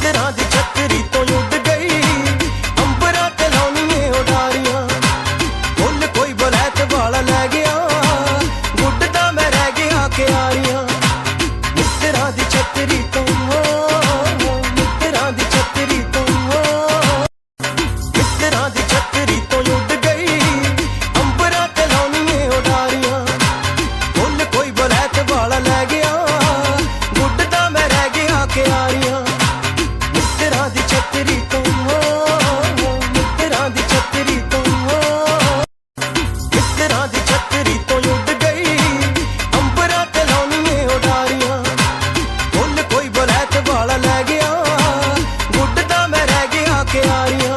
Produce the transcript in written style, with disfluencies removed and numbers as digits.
ਮਿੱਤਰਾਂ ਦੀ ਛਤਰੀ ਤੋਂ ਉੱਡ ਗਈ ਅੰਬਰਾਂ ਤੇ ਲਾਉਣੀਏ ਉਡਾਰੀਆਂ। ਫੁੱਲ ਕੋਈ ਬਲੈਤ ਵਾਲਾ ਲੈ ਗਿਆ ਗੁੱਡਦਾ ਮੈਂ ਰਹਿ ਗਿਆ ਕਿਆਰੀਆਂ। ਮਿੱਤਰਾਂ ਦੀ ਛਤਰੀ ਤੋਂ ਮਿੱਤਰਾਂ ਦੀ ਛਤਰੀ ਤੋਂ ਮਿੱਤਰਾਂ ਦੀ ਛਤਰੀ ਤੋਂ ਉੱਡ ਗਈ ਅੰਬਰਾਂ ਤੇ ਲਾਉਣੀਏ ਉਡਾਰੀਆਂ। ਫੁੱਲ ਕੋਈ ਬਲੈਤ ਵਾਲਾ ਲੈ ਗਿਆ ਗੁੱਡਦਾ ਮੈਂ ਰਹਿ ਗਿਆ ਕਿਆਰੀਆਂ। ਮਿੱਤਰਾਂ ਦੀ ਛਤਰੀ ਤੋਂ ਮਿੱਤਰਾਂ ਦੀ ਛਤਰੀ ਤੋਂ ਮਿੱਤਰਾਂ ਦੀ ਛਤਰੀ ਤੋਂ ਉੱਡ ਗਈ ਅੰਬਰਾਂ ਤੇ ਲਾਉਣੀਏ ਉਡਾਰੀਆਂ। ਫੁੱਲ ਕੋਈ ਬਲੈਤ ਵਾਲਾ ਲੈ ਗਿਆ ਗੁੱਡਦਾ ਮੈਂ ਰਹਿ ਗਿਆ ਕਿਆਰੀਆਂ।